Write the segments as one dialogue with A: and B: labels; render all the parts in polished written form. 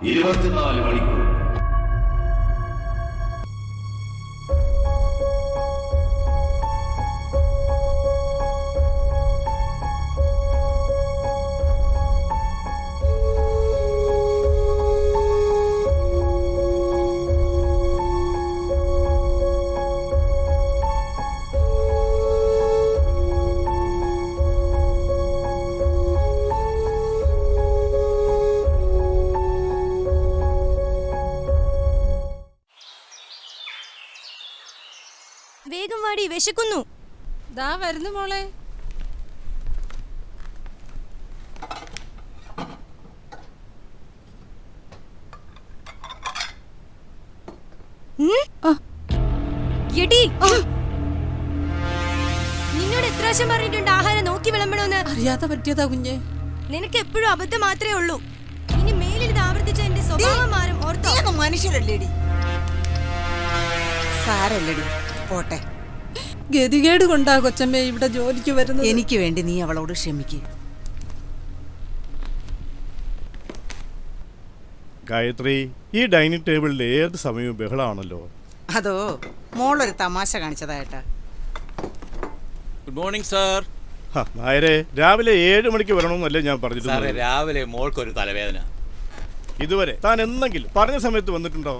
A: 24 മണിക്കൂർ.
B: വേഗം വാടി, വിശക്കുന്നു.
C: ദാ വരുന്നു മോളെ.
B: നിന്നോട് എത്ര പ്രാവശ്യം പറഞ്ഞിട്ടുണ്ട് ആഹാരം നോക്കി വിളമ്പണമെന്ന്?
C: അറിയാതെ പറ്റിയതാ കുഞ്ഞെ.
B: നിനക്ക് എപ്പോഴും അബദ്ധം മാത്രമേ ഉള്ളൂ. ഇനി മേലിൽ ഇത് ആവർത്തിച്ച എന്റെ സ്വഭാവം മാറും. ഓർത്തോ?
D: മനുഷ്യരല്ലേടി, സാരല്ലടി, പോട്ടെ.
C: ഗതികേട് കൊണ്ടാ കൊച്ചമ്മ ഇവിടെ ജോലിക്ക് വരുന്നത്.
D: എനിക്ക് വേണ്ടി നീ അവളോട് ക്ഷമിക്ക്.
E: ഗായത്രി, ഈ ഡൈനിങ് ടേബിളിൽ ഏത് സമയവും ബഹളമാണല്ലോ.
D: അതോ മോളൊരു തമാശ കാണിച്ചതായിട്ടാ.
F: Good morning sir.
E: നായരെ, രാവിലെ 7 മണിക്ക് വരണമെന്നല്ലേ ഞാൻ പറഞ്ഞിരുന്നത്?
F: രാവിലെ മോൾക്കൊരു തലവേദന.
E: ഇതുവരെ താൻ എന്തെങ്കിലും പറഞ്ഞ സമയത്ത് വന്നിട്ടുണ്ടോ?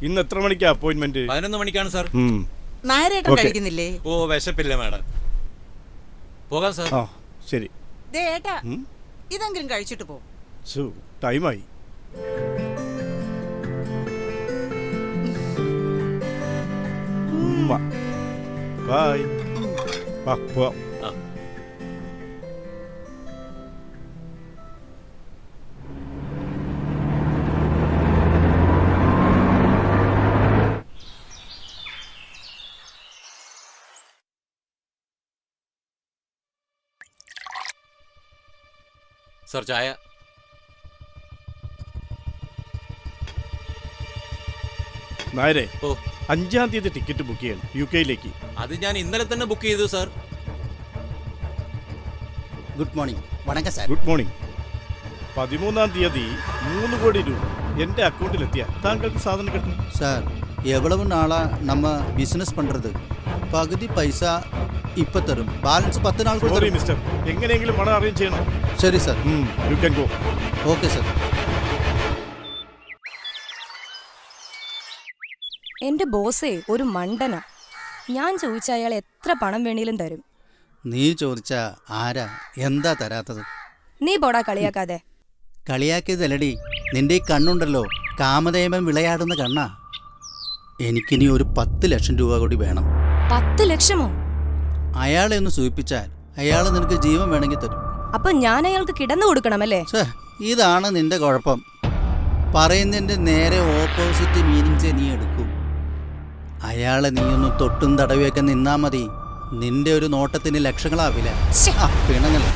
E: ഇന്ന് എത്ര മണിക്കാ അപ്പോയിന്റ്മെന്റ്?
F: 11 മണിക്കാണ് സാർ.
D: നായരേട്ടൻ കഴിക്കുന്നില്ലേ?
F: ഓ, വിശപ്പില്ല മാഡം. പോകാം സാർ.
E: ശരി.
D: ഏട്ടാ, ഇതെങ്കിലും കഴിച്ചിട്ട് പോ.
E: ടൈമായി. ബൈ. പോവാം.
F: സാർ, ചായ.
E: നായരെ,
F: ഓ,
E: 5-ാം തീയതി ടിക്കറ്റ് ബുക്ക് ചെയ്യണം UK-യിലേക്ക്.
F: അത് ഞാൻ ഇന്നലെ തന്നെ ബുക്ക് ചെയ്തു സാർ.
G: Good morning. വണക്കം സാർ.
E: Good morning. 13-ാം തീയതി 3 കോടി രൂപ എൻ്റെ അക്കൗണ്ടിലെത്തിയാൽ താങ്കൾക്ക് സാധനം കിട്ടും.
G: சார், எவ்வளவு நாளா நம்ம பிசினஸ் பண்றது? പകുതി പൈസ ഇപ്പൊ തരും, ബാലൻസ് 10 നാൾ കൂടി തരും.
E: മിസ്റ്റർ, എങ്ങനെയെങ്കിലും പണം അറേഞ്ച് ചെയ്യണം.
G: ശരി sir.
E: You can go.
G: Okay sir.
B: എന്റെ ബോസേ ഒരു മണ്ടനാ. ഞാൻ ചോദിച്ച അയാൾ എത്ര പണം വേണേലും തരും.
G: നീ ചോദിച്ച ആരാ എന്താ തരാത്തത്?
B: നീ പോടാ, കളിയാക്കാതെ.
G: കളിയാക്കിയതല്ലടി, നിന്റെ ഈ കണ്ണുണ്ടല്ലോ, കാമദേവൻ വിളയാടുന്ന കണ്ണാ. എനിക്കിനി ഒരു 10 ലക്ഷം രൂപ കൂടി വേണം.
B: 10 ലക്ഷമോ?
G: അയാളെ ഒന്ന് സൂചിപ്പിച്ചാൽ അയാൾ നിനക്ക് ജീവൻ വേണമെങ്കിൽ തരും.
B: അപ്പൊ ഞാൻ അയാൾക്ക് കിടന്നു കൊടുക്കണമല്ലേ?
G: ഇതാണ് നിന്റെ കുഴപ്പം. പറയുന്നതിന്റെ നേരെ ഓപ്പോസിറ്റ് മീനിങ്സേ നീ എടുക്കൂ. അയാളെ നീ ഒന്ന് തൊട്ടും തടവിയൊക്കെ നിന്നാ മതി. നിന്റെ ഒരു നോട്ടത്തിന് ലക്ഷങ്ങളാവില്ല. പിണങ്ങല്ല.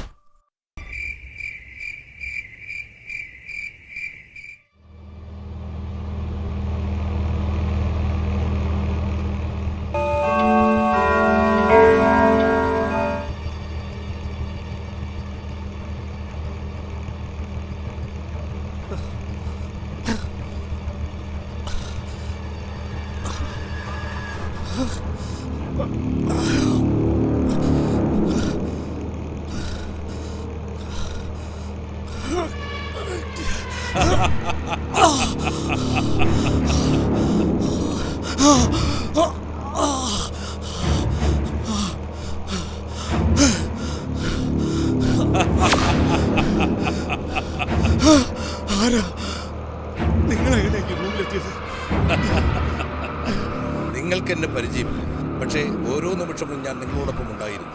H: നിങ്ങൾക്ക് എന്നെ പരിചയമില്ല, പക്ഷേ ഓരോ നിമിഷവും ഞാൻ നിങ്ങളോടൊപ്പം ഉണ്ടായിരുന്നു.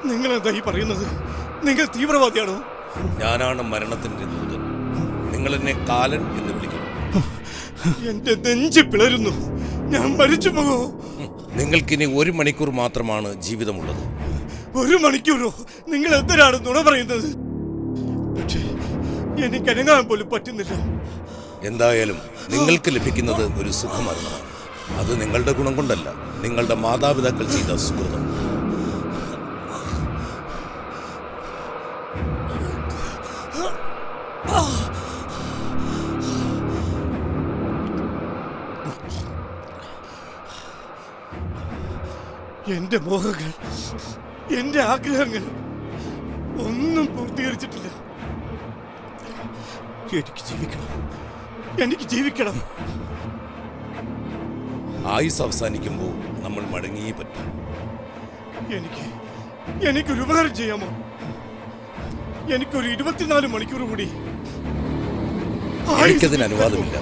E: നിങ്ങൾ എന്താ ഈ പറയുന്നത്? നിങ്ങൾ തീവ്രവാദിയാണോ?
H: ഞാനാണ് മരണത്തിന്റെ ദൂതൻ. നിങ്ങൾ എന്നെ കാലൻ എന്ന് വിളിക്കുന്നു.
E: എന്റെ നെഞ്ച് പിളരുന്നു. ഞാൻ മരിച്ചു പോകോ?
H: നിങ്ങൾക്കിനി 1 മണിക്കൂർ മാത്രമാണ് ജീവിതമുള്ളത്.
E: 1 മണിക്കൂറോ? നിങ്ങൾ എന്തിനാണ് നുണ പറയുന്നത്? പക്ഷേ എനിക്ക് അനങ്ങാൻ പോലും പറ്റുന്നില്ല.
H: എന്തായാലും നിങ്ങൾക്ക് ലഭിക്കുന്നത് ഒരു സുഖമരണമാണ്. അത് നിങ്ങളുടെ ഗുണം കൊണ്ടല്ല, നിങ്ങളുടെ മാതാപിതാക്കൾ ചെയ്ത സുഹൃതം.
E: എന്റെ മോഹങ്ങൾ, എന്റെ ആഗ്രഹങ്ങൾ ഒന്നും പൂർത്തീകരിച്ചിട്ടില്ല. എനിക്ക് ജീവിക്കണം, എനിക്ക് ജീവിക്കണം.
H: ആയുസ് അവസാനിക്കുമ്പോൾ നമ്മൾ മടങ്ങിയേ പറ്റും.
E: എനിക്കൊരു ഉപകാരം ചെയ്യാമോ? എനിക്കൊരു 24 മണിക്കൂർ കൂടി.
H: എനിക്കതിന് അനുവാദമില്ല.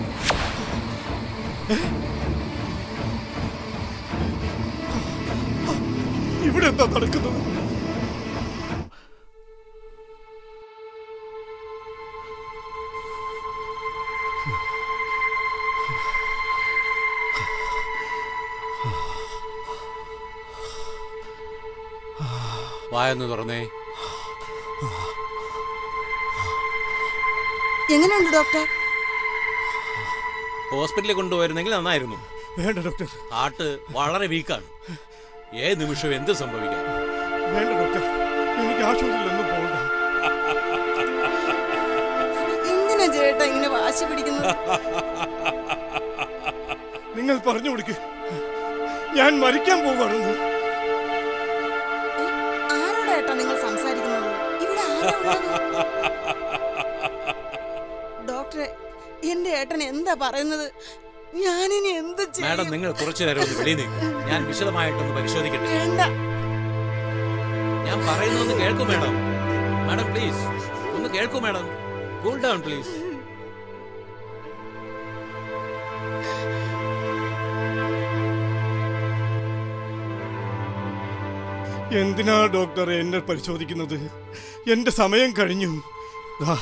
E: ഇവിടെ എന്താ നടക്കുന്നത്?
F: വായൊന്ന് തുറന്നേ.
D: എങ്ങനെയുണ്ട് ഡോക്ടർ?
F: ഹോസ്പിറ്റലിൽ കൊണ്ടുപോയിരുന്നെങ്കിൽ നന്നായിരുന്നു.
E: വേണ്ട ഡോക്ടർ,
F: ഹാർട്ട് വളരെ വീക്കാണ്. ഏത് നിമിഷവും എന്ത് സംഭവിക്കാം.
E: വേണ്ട ഡോക്ടർ, എനിക്ക് ആശുപത്രിയിലൊന്നും പോകണ്ട.
D: എന്തിനാ ചേട്ടാ ഇങ്ങനെ വാശി പിടിക്കുന്നത്?
E: നിങ്ങൾ പറഞ്ഞു കൊടുക്ക്, ഞാൻ മരിക്കാൻ പോവാണെന്ന്.
D: ആരോടാ ഏട്ടാ നിങ്ങൾ സംസാരിക്കുന്നത്? ഇവിടെ ആരാ ഉള്ളത്? ഡോക്ടറെ, എന്റെ ഏട്ടൻ എന്താ പറയുന്നത്? ഞാനിനി എന്ത്
F: മാഡം,
D: ചെയ്യും?
F: നിങ്ങൾ കുറച്ചു നേരം ഒന്ന് വെളിയിൽ നിൽക്കും. ഞാൻ വിശദമായിട്ടൊന്ന് പരിശോധിക്കട്ടെ.
D: വേണ്ട.
F: ഞാൻ പറയുന്നൊന്ന് കേൾക്കൂ മാഡം. മാഡം പ്ലീസ് ഒന്ന് കേൾക്കൂ മാഡം. Cool down please.
E: എന്തിനാ ഡോക്ടറെ എന്നെ പരിശോധിക്കുന്നത്? എന്റെ സമയം കഴിഞ്ഞു. ദാ,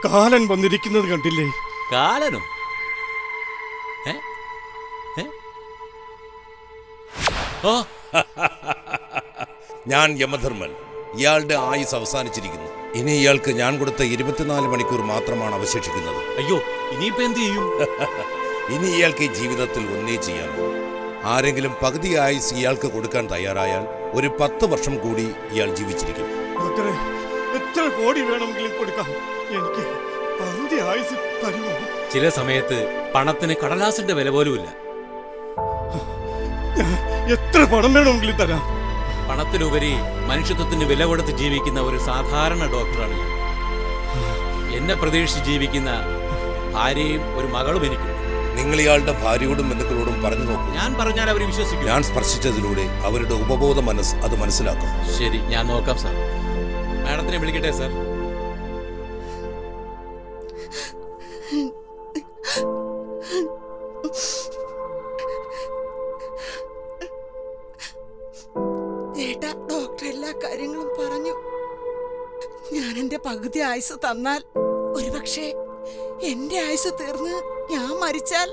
E: കാലൻ വന്നിരിക്കുന്നത് കണ്ടില്ലേ?
F: കാലനോ? ഏ? ഏ? ഓ,
H: ഞാൻ യമധർമ്മൻ. ഇയാളുടെ ആയുസ് അവസാനിച്ചിരിക്കുന്നു. ഇനി ഇയാൾക്ക് ഞാൻ കൊടുത്ത 24 മണിക്കൂർ മാത്രമാണ് അവശേഷിക്കുന്നത്.
F: അയ്യോ, ഇനിയിപ്പോ എന്ത് ചെയ്യും?
H: ഇനി ഇയാൾക്ക് ഈ ജീവിതത്തിൽ ഒന്നേ ചെയ്യാനുള്ളൂ. ആരെങ്കിലും പകുതി ആയുസ് ഇയാൾക്ക് കൊടുക്കാൻ തയ്യാറായാൽ ഒരു 10 വർഷം കൂടി ഇയാൾ ജീവിച്ചിരിക്കും.
E: ഡോക്ടറെ, എത്ര കോടി വേണമെങ്കിലും കൊടുക്കാം. എനിക്ക് പകുതി ആയുസ് തരുമോ?
F: ചില സമയത്ത് പണത്തിന് കടലാസിന്റെ വില പോലുമില്ല.
E: എത്ര പണം വേണമെങ്കിലും തരാം.
F: പണത്തിലുപരി മനുഷ്യത്വത്തിന് വില കൊടുത്ത് ജീവിക്കുന്ന ഒരു സാധാരണ ഡോക്ടറാണ് ഞാൻ. എന്നെ പ്രതീക്ഷിച്ച് ജീവിക്കുന്ന ഭാര്യയും ഒരു മകളും എനിക്കുണ്ട്.
H: നിങ്ങൾ ഇയാളുടെ ഭാര്യയോടും ബന്ധുക്കളോടും പറഞ്ഞു നോക്കൂ.
F: ഞാൻ പറഞ്ഞാൽ അവർ വിശ്വസിക്കും.
H: ഞാൻ സ്പർശിച്ചതിലൂടെ അവരുടെ ഉപബോധ മനസ്സ് അത് മനസ്സിലാക്കും.
F: ശരി, ഞാൻ നോക്കാം സാർ. മാഡത്തിനെ വിളിക്കട്ടെ സാർ.
D: ചേട്ടാ, ഡോക്ടർ എല്ലാ കാര്യങ്ങളും പറഞ്ഞു. ഞാൻ എന്റെ പകുതി ആയുസ് തന്നാൽ ഒരുപക്ഷെ എന്റെ ആയുസ് തീർന്ന് ഞാൻ മരിച്ചാൽ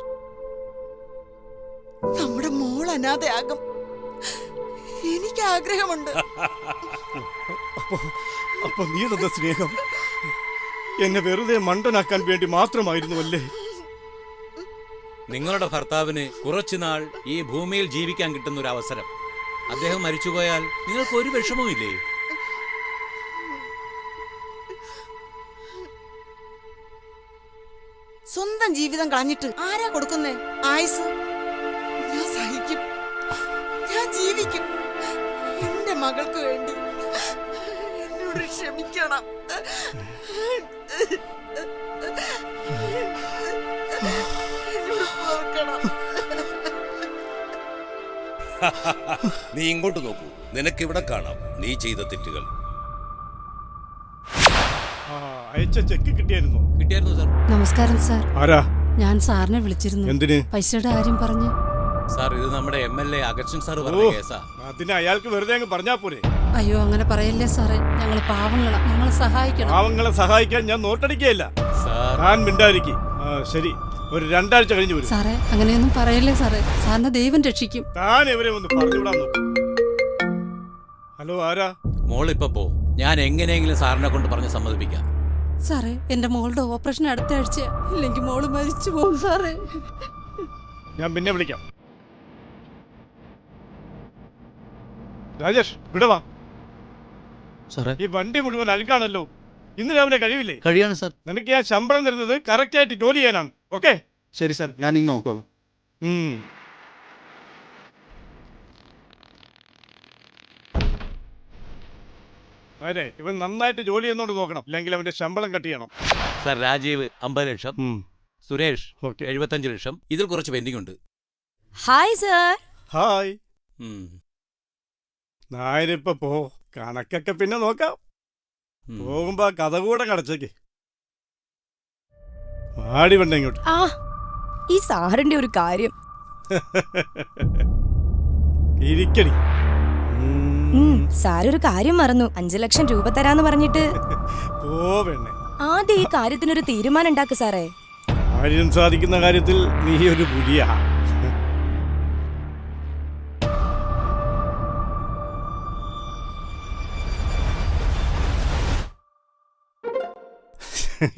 D: നമ്മുടെ മോൾ അനാഥയാകും. എനിക്ക് ആഗ്രഹമുണ്ട്.
E: അപ്പൊ നീ തന്ന സ്നേഹം എന്നെ വെറുതെ മണ്ടനാക്കാൻ വേണ്ടി മാത്രമായിരുന്നുവല്ലേ?
F: നിങ്ങളുടെ ഭർത്താവിന് കുറച്ചുനാൾ ഈ ഭൂമിയിൽ ജീവിക്കാൻ കിട്ടുന്ന ഒരു അവസരം. അദ്ദേഹം മരിച്ചുപോയാൽ നിങ്ങൾക്ക് ഒരു വിഷമവും ഇല്ലേ?
D: സ്വന്തം ജീവിതം കളഞ്ഞിട്ട് ആരാ കൊടുക്കുന്നേ ആയുസ്? ഞാൻ സഹിക്കും, ഞാൻ ജീവിക്കും. എന്റെ മകൾക്ക് വേണ്ടി എന്നോട് ക്ഷമിക്കണം. എന്നോട് പൊറുക്കണം.
H: നീ ഇങ്ങോട്ട് നോക്കൂ. നിനക്കിവിടെ കാണാം നീ ചെയ്ത തെറ്റുകൾ.
E: അയച്ച ചെക്ക് കിട്ടിയായിരുന്നോ?
F: കിട്ടിയായിരുന്നു സാർ.
C: നമസ്കാരം സാർ.
E: ആരാ?
C: ഞാൻ സാറിനെ വിളിച്ചിരുന്നു.
E: എന്തിന്?
C: പൈസയുടെ കാര്യം പറഞ്ഞു.
F: സാർ, ഇത് നമ്മുടെ MLA അഗസ്റ്റിൻ സാർ പറഞ്ഞ കേസാ.
E: അതിന് അയാൾക്ക് വെറുതെ അങ്ങ് പറഞ്ഞാ പോരെ?
C: അയ്യോ, അങ്ങനെ പറയല്ലേ സാറേ. ഞങ്ങൾ പാവങ്ങളാ, ഞങ്ങളെ സഹായിക്കണം.
E: പാവങ്ങളെ സഹായിക്കാൻ ഞാൻ നോട്ടടിക്കുകയില്ല.
F: സാർ,
E: താൻ മിണ്ടായിരിക്കും. ശരി, ഒരു 2 ആഴ്ച കഴിഞ്ഞു വരും.
C: സാറേ, അങ്ങനെയൊന്നും പറയല്ലേ സാറേ. സാറിനെ ദൈവം രക്ഷിക്കും.
E: താൻ ഇവരെ ഒന്ന് പറഞ്ഞുവിടാൻ നോക്കും. ഹലോ, ആരാ?
F: മോളിപ്പോ പോ. ഞാൻ എങ്ങനെയെങ്കിലും സാറിനെ കൊണ്ട് പറഞ്ഞ് സമ്മതിപ്പിക്കാം.
C: സാറേ, എന്റെ മോളുടെ ഓപ്പറേഷൻ അടുത്ത ആഴ്ച. ഇല്ലെങ്കിൽ മോള് മരിച്ചു പോകും സാറേ.
E: ഞാൻ പിന്നെ വിളിക്കാം. രാജേഷ്, ഇവിടെ വാ.
G: സാറേ,
E: ഈ വണ്ടി മുഴുവൻ അഴുക്കാണല്ലോ. ഇന്ന് രാവിലെ കഴിയില്ലേ?
G: കഴിയാണ് സാർ.
E: നിനക്ക് ഞാൻ ശമ്പളം തരുന്നത് കറക്റ്റായിട്ട് ജോലി ചെയ്യാനാണ്. ഓക്കെ?
G: ശരി സാർ, ഞാൻ ഇങ്ങ് നോക്കാം.
E: അതെ, ഇവൻ നന്നായിട്ട് ജോലി ചെയ്യുന്നോണ്ട് നോക്കണം, ഇല്ലെങ്കിൽ അവന്റെ ശമ്പളം കട്ട് ചെയ്യണം.
F: സാർ രാജീവ് 50 ലക്ഷം, സുരേഷ്
E: ഓക്കെ.
F: 75 ലക്ഷം. ഇതിൽ കുറച്ച് പെൻഡിംഗ് ഉണ്ട്.
B: Hi sir.
E: ഹായ്.
F: ഉം.
E: നായരിപ്പോ പോ, കണക്കൊക്കെ പിന്നെ നോക്കാം.
F: ഉം.
E: പോകുമ്പോ കഥ കൂടെ കടച്ചേക്ക്. മാടി വേണ്ട ഇങ്ങോട്ട്.
B: ആ ഈ സാറിന്റെ ഒരു കാര്യം.
E: ഇരിക്കടി.
B: സാറൊരു കാര്യം മറന്നു. 5 ലക്ഷം രൂപ തരാന്ന് പറഞ്ഞിട്ട്.
E: പോവെണ്ണേ,
B: ആദ്യം ഈ കാര്യത്തിനൊരു തീരുമാനം ഉണ്ടാക്ക് സാറേ.
E: കാര്യം സാധിക്കുന്ന കാര്യത്തിൽ നീ ഒരു പുലിയാ.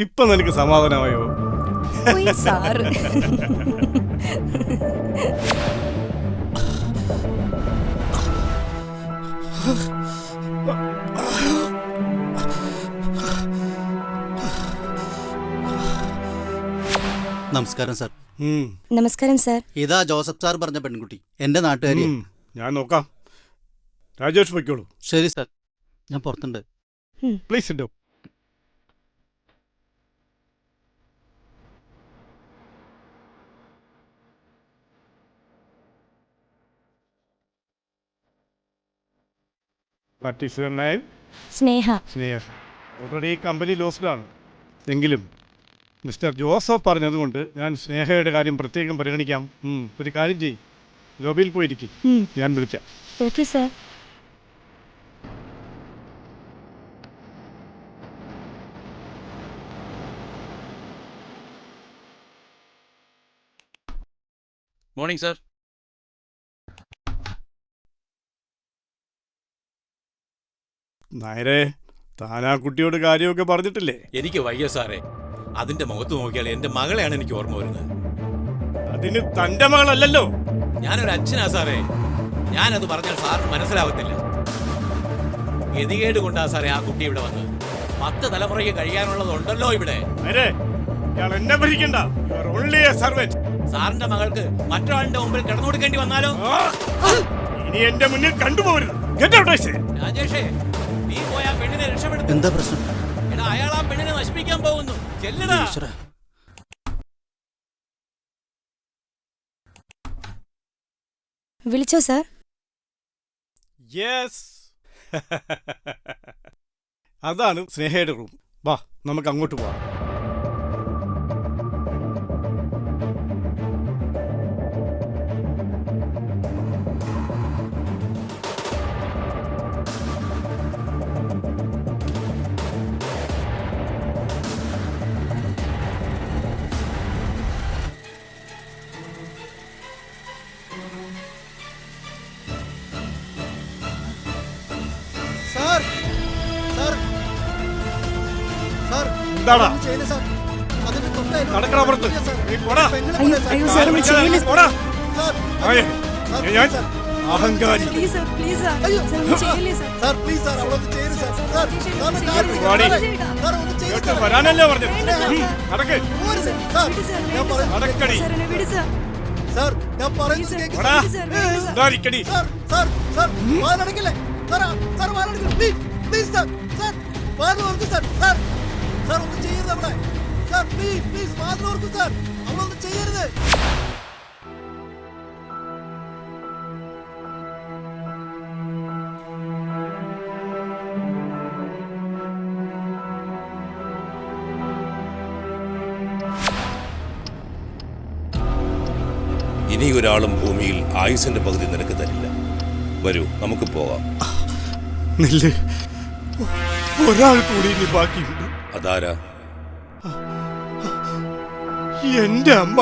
E: ഇപ്പൊ നിനക്ക് സമാധാനമായോ?
B: പോയി സാറ്.
G: നമസ്കാരം സാർ.
B: നമസ്കാരം സാർ.
G: ഇതാ ജോസഫ് സാർ പറഞ്ഞ പെൺകുട്ടി, എൻ്റെ നാട്ടുകാരി.
E: ഞാൻ നോക്കാം. രാജേഷ് പൊയ്ക്കോളൂ.
G: ശരി സാർ, ഞാൻ പുറത്തുണ്ട്.
E: പ്ലീസ് ഇട്ടോ.
B: സ്നേഹ.
E: സ്നേഹ ഓൾറെഡി കമ്പനി ലോസ്ഡാണ്. എങ്കിലും മിസ്റ്റർ ജോസഫ് പറഞ്ഞതുകൊണ്ട് ഞാൻ സ്നേഹയുടെ കാര്യം പ്രത്യേകം പരിഗണിക്കാം. ഒരു കാര്യം ചെയ്യും, ലോബിയിൽ പോയിരിക്കും, ഞാൻ വിളിക്കാം.
B: Okay sir.
F: Morning sir.
E: നായരെ, താനാ കുട്ടിയോട് കാര്യമൊക്കെ പറഞ്ഞിട്ടില്ലേ?
F: എനിക്ക് വയ്യ സാറേ. അതിന്റെ മുഖത്ത് നോക്കിയാൽ എന്റെ മകളെയാണ് എനിക്ക് ഓർമ്മ വരുന്നത്.
E: അതിന് തന്റെ മകളല്ലല്ലോ.
F: ഞാനൊരു അച്ഛനാ സാറേ. ഞാനത് പറഞ്ഞാൽ സാറിന് മനസ്സിലാവത്തില്ല. ഗതികേട് കൊണ്ടാ സാറേ ആ കുട്ടി ഇവിടെ വന്നത്. 10 തലമുറയ്ക്ക് കഴിയാനുള്ളതുണ്ടല്ലോ ഇവിടെ.
E: നായരെ, ഇയാൾ എന്നെ ഭരിക്കണ്ട. You are only a servant.
F: സാറിന്റെ മകൾക്ക് മറ്റൊരാളുടെ മുമ്പിൽ കിടന്നു കൊടുക്കേണ്ടി വന്നാലോ?
E: ഇനി എന്റെ മുന്നിൽ കണ്ടുപോകരുത്. Get out, I say.
F: രാജേഷേ, നീ പോയാ പെണ്ണിനെ രക്ഷപ്പെടുത്തും.
G: എന്താ പ്രശ്നം?
F: എടാ, അയാൾ ആ പെണ്ണിനെ നശിപ്പിക്കാൻ പോകുന്നു. ചെല്ലടാ.
G: ഈശ്വരാ.
B: വിളിച്ചോ സാർ?
E: Yes. അതാണ് സ്നേഹയുടെ റൂം. വാ, നമുക്ക് അങ്ങോട്ട് പോവാം.
G: സാർ, സാർ, സാർ,
E: എന്താടാ?
G: ഒന്നും ചെയ്യില്ല സാർ. അതിന് തൊട്ട്
E: നടക്കടാ പുറത്ത്. നീ പോടാ.
B: അയ്യോ അയ്യോ സാർ, ഒന്ന് ചെയ്യില്ല.
E: പോടാ.
G: സാർ,
E: ആയെ,
G: സാർ,
E: ഞാൻ
G: സാർ.
E: അഹങ്കാരി.
B: Please sir, please sir. Sir, ഒന്ന് ചെയ്യില്ലേ സാർ?
G: സാർ, പ്ലീസ് സാർ, അവളൊന്ന് ചെയ്യരുത് സാർ. സാർ, സാറിന് കാര്യം
E: വാടി.
G: സാർ, ഒന്ന് ചെയ്യരുത്
E: ഇങ്ങോട്ട്
G: സാർ.
E: വരാനല്ലേ പറഞ്ഞത്? നടക്ക്.
G: പോരുത്. സാർ,
B: വിട് സാർ,
G: ഞാൻ
B: വേണ്ട
G: പറയുന്നത്
B: സാർ.
E: നടക്കടി.
B: സാർ, എന്നെ വിട് സാർ.
G: സാർ, ഞാൻ പറയുന്നത് കേൾക്ക്
E: പോടാ.
G: സാർ.
B: വിട് സാർ, വേണ്ട സാർ.
E: ഇതായിരിക്കടി.
G: സാർ, സാർ, സാർ, വാതിലടയ്ക്കല്ലേ. സാർ, സാർ, വാതിലടയ്ക്കല്ലേ. Please, please sir. സാർ, വാതിൽ തുറക്കൂ സാർ. സാർ, സാർ, ഒന്നും ചെയ്യരുത് അവിടെ. സാർ, പ്ലീസ്, പ്ലീസ്, വാതിൽ തുറക്കൂ സാർ. അവളൊന്നും ചെയ്യരുത്.
H: ഇനി ഒരാളും ഭൂമിയിൽ ആയുസിന്റെ പകുതി നിനക്ക് തരില്ല. വരൂ, നമുക്ക് പോകാം.
E: നില്ല്. ഒരാൾ കൂടി ഇനി ബാക്കിയുണ്ട്.
H: അതാരാ?
E: എന്റെ അമ്മ.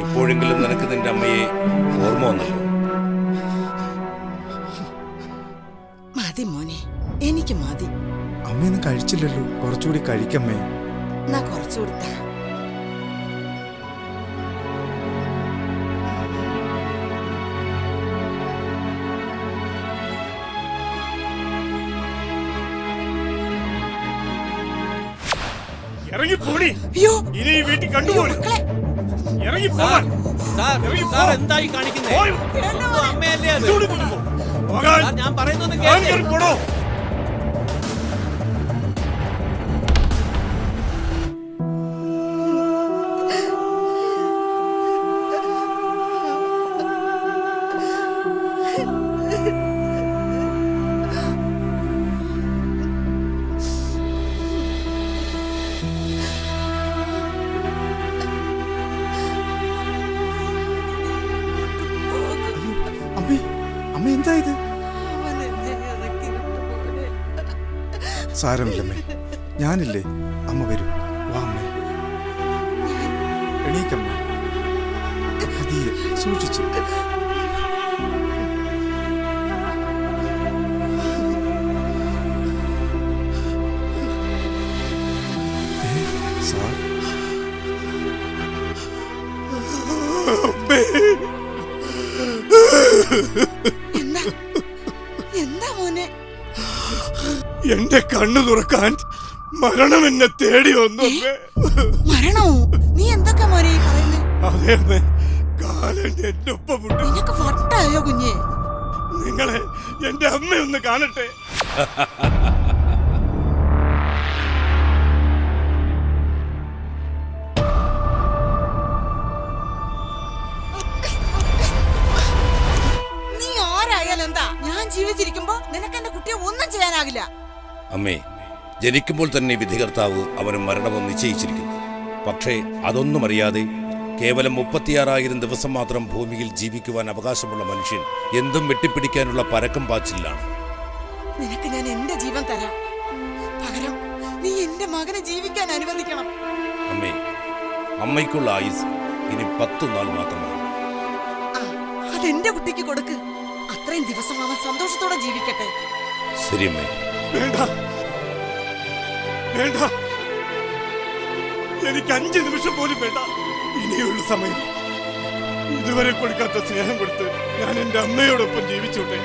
H: ഇപ്പോഴെങ്കിലും നിനക്ക് നിന്റെ അമ്മയെ ഓർമ്മ വന്നല്ലോ.
D: മതി മോനെ, എനിക്ക് മതി.
A: അമ്മയൊന്നും കഴിച്ചില്ലല്ലോ, കുറച്ചുകൂടി കഴിക്കമ്മേ.
D: എന്നാ കുറച്ചു കൊടുത്താ.
E: ഇറങ്ങി പോടി.
D: അയ്യോ,
E: ഇനി ഈ വീട്ടിൽ കണ്ടുപോലും
D: മക്കളെ.
E: ഇറങ്ങി
F: സാർ,
E: പോവാൻ.
F: സാർ, സാർ എന്തായി കാണിക്കുന്നേ?
E: പോയി.
F: സ്വന്തം അമ്മയല്ലേ അത്?
E: ഇതുകൂടി കൊണ്ടുപോ. പോകാൻ.
F: സാർ, ഞാൻ പറയുന്നത്
E: ഞാൻ
F: കേൾക്ക്.
E: കയറി പോടോ.
A: സാരമില്ലമ്മേ, ഞാനില്ലേ. അമ്മ വരും. വാ അമ്മേ, എണീക്കമ്മേ. പതിയെ സൂക്ഷിച്ച്. സാർ,
D: എന്താ എന്താ മോനെ?
E: എന്റെ കണ്ണു തുറക്കാൻ മരണം എന്നെ തേടി വന്നു.
D: മരണമോ? നീ എന്തൊക്കെ മോനെ ഈ പറയുന്നേ?
E: അതെ അമ്മേ, കാലൻ എന്റെ ഒപ്പമുണ്ട്.
D: നിനക്ക് വട്ടായോ കുഞ്ഞെ?
E: നിങ്ങളെ എന്റെ അമ്മയൊന്ന് കാണട്ടെ.
D: നീ ആരായാലും എന്താ? ഞാൻ ജീവിച്ചിരിക്കുമ്പോ നിനക്ക് എന്റെ കുട്ടിയെ ഒന്നും ചെയ്യാനാകില്ല.
H: അമ്മേ, ജനിക്കുമ്പോൾ തന്നെ വിധികർത്താവ് അവന് മരണമെന്ന് നിശ്ചയിച്ചിരിക്കുന്നു. പക്ഷേ അതൊന്നും അറിയാതെ കേവലം 36,000 ദിവസം മാത്രം ഭൂമിയിൽ ജീവിക്കുവാൻ അവകാശമുള്ള മനുഷ്യൻ എന്തും വെട്ടിപ്പിടിക്കാനുള്ള പരക്കം പാച്ചിലാണ്.
D: നിനക്ക് ഞാൻ എന്റെ ജീവൻ തരാം. പകരം നീ എന്റെ മകനെ ജീവിക്കാൻ അനുവദിക്കണം.
H: അമ്മേ, അമ്മയ്ക്കുള്ള ആയുസ് ഇനി 10 നാൾ മാത്രമാണ്.
D: ആ, അതെന്റെ കുട്ടിക്ക് കൊടുക്ക്. അത്രയും ദിവസം അവൻ സന്തോഷത്തോടെ ജീവിക്കട്ടെ.
H: ശരി അമ്മേ.
E: വേണ്ട വേണ്ട, എനിക്ക് 5 നിമിഷം പോലും വേണ്ട. ഇനിയുള്ള സമയം ഇതുവരെ കൊടുക്കാത്ത സ്നേഹം കൊടുത്ത് ഞാൻ എന്റെ അമ്മയോടൊപ്പം ജീവിച്ചോട്ടെ.